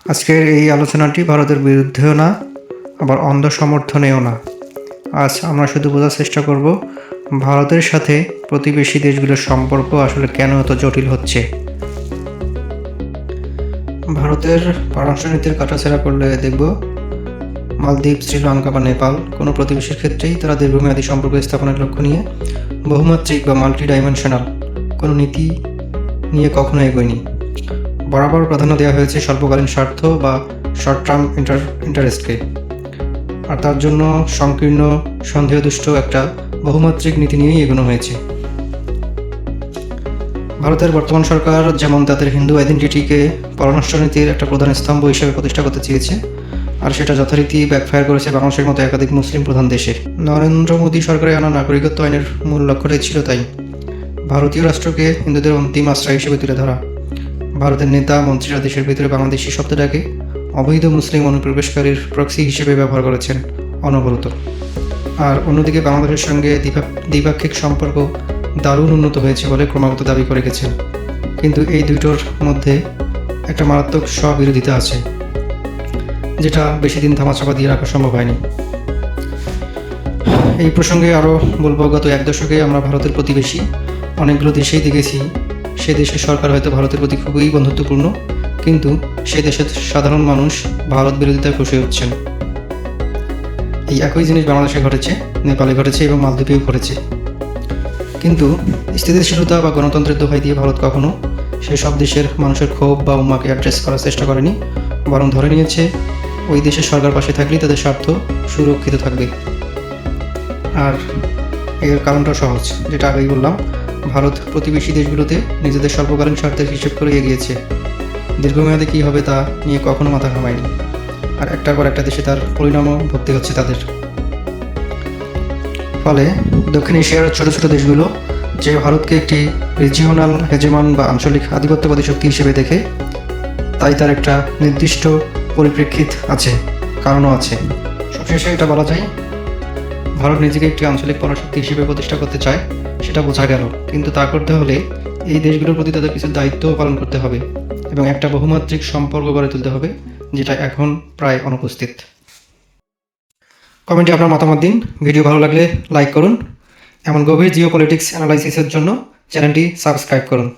আজকের এই আলোচনাটি ভারতের বিরুদ্ধেও না, আবার অন্ধ সমর্থনেও না। আজ আমরা শুধু বোঝার চেষ্টা করব ভারতের সাথে প্রতিবেশী দেশগুলোর সম্পর্ক আসলে কেন এত জটিল হচ্ছে। ভারতের পররাষ্ট্রনীতির কাটাছেঁড়া করলে দেখব মালদ্বীপ, শ্রীলঙ্কা বা নেপাল কোনো প্রতিবেশীর ক্ষেত্রেই তারা দীর্ঘমেয়াদী সম্পর্ক স্থাপনের লক্ষ্য নিয়ে বহুমাত্রিক বা মাল্টি ডাইমেনশনাল কোনো নীতি নিয়ে কখনো এগোয়নি। বরাবর প্রাধান্য দেওয়া হয়েছে স্বল্পকালীন স্বার্থ বা শর্ট টার্ম ইন্টারেস্টকে, আর তার জন্য সংকীর্ণ সন্দেহদুষ্ট একটা বহুমাত্রিক নীতি নিয়েই এগোনো হয়েছে। ভারতের বর্তমান সরকার যেমন তাদের হিন্দু আইডেন্টিটিকে পররাষ্ট্রনীতির একটা প্রধান স্তম্ভ হিসেবে প্রতিষ্ঠা করতে চেয়েছে, আর সেটা যথারীতি ব্যাকফায়ার করেছে বাংলাদেশের মতো একাধিক মুসলিম প্রধান দেশে। নরেন্দ্র মোদী সরকারের আনা নাগরিকত্ব আইনের মূল লক্ষ্যটাই ছিল তাই ভারতীয় রাষ্ট্রকে হিন্দুদের অন্তিম আশ্রয় হিসেবে তুলে ধরা। ভারতের নেতা মন্ত্রীরা দেশের ভিতরে বাংলাদেশি শব্দটাকে অবৈধ মুসলিম অনুপ্রবেশকারীর প্রক্সি হিসেবে ব্যবহার করেছেন অনবরত। আর অন্যদিকে বাংলাদেশের সঙ্গে দ্বিপাক্ষিক সম্পর্ক দারুণ উন্নত হয়েছে বলে ক্রমাগত দাবি করে গেছেন। কিন্তু এই দুটোর মধ্যে একটা মারাত্মক স্ববিরোধিতা আছে, যেটা বেশি দিন ধামাচাপা দিয়ে রাখা সম্ভব হয়নি। এই প্রসঙ্গে আরও বলবো, গত এক দশকে আমরা ভারতের প্রতিবেশী অনেকগুলো দেশেই দেখেছি সে দেশের সরকার হয়তো ভারতের প্রতি খুবই বন্ধুত্বপূর্ণ, কিন্তু সে দেশের সাধারণ মানুষ ভারত বিরোধিতায় ফসে উঠছেন। এই একই জিনিস বাংলাদেশে ঘটেছে, নেপালে ঘটেছে এবং মালদ্বীপেও ঘটেছে। কিন্তু স্থিতিশীলতা বা গণতন্ত্রের দোহাই দিয়ে ভারত কখনো সেসব দেশের মানুষের ক্ষোভ বা উম্মাকে অ্যাড্রেস করার চেষ্টা করেনি, বরং ধরে নিয়েছে ওই দেশের সরকার পাশে থাকলেই তাদের স্বার্থ সুরক্ষিত থাকবে। আর এর কারণটা সহজ, যেটা আগেই বললাম, ভারত প্রতিবেশী দেশগুলোতে নিজেদের স্বল্পকালীন স্বার্থের হিসেব করে এগিয়েছে। দীর্ঘমেয়াদে কী হবে তা নিয়ে কখনো মাথা ঘামায়নি, আর একটার পর একটা দেশে তার পরিণামও ভুগতে হচ্ছে তাদের। ফলে দক্ষিণ এশিয়ার ছোটো ছোটো দেশগুলো যে ভারতকে একটি রিজিওনাল হেজেমন বা আঞ্চলিক আধিপত্যবাদী শক্তি হিসেবে দেখে, তাই তার একটা নির্দিষ্ট পরিপ্রেক্ষিত আছে, কারণও আছে। সবশেষে এটা বলা যায়, ভারত নিজেকে একটি আঞ্চলিক পরাশক্তি হিসেবে প্রতিষ্ঠা করতে চায়, সেটা বোঝা গেল। কিন্তু তা করতে হলে এই দেশগুলোর প্রতি তাদের কিছু দায়িত্বও পালন করতে হবে এবং একটা বহুমাত্রিক সম্পর্ক গড়ে তুলতে হবে, যেটা এখন প্রায় অনুপস্থিত। কমেন্টে আপনার মতামত দিন। ভিডিও ভালো লাগলে লাইক করুন। এমন গভীর জিওপলিটিক্স অ্যানালাইসিসের জন্য চ্যানেলটি সাবস্ক্রাইব করুন।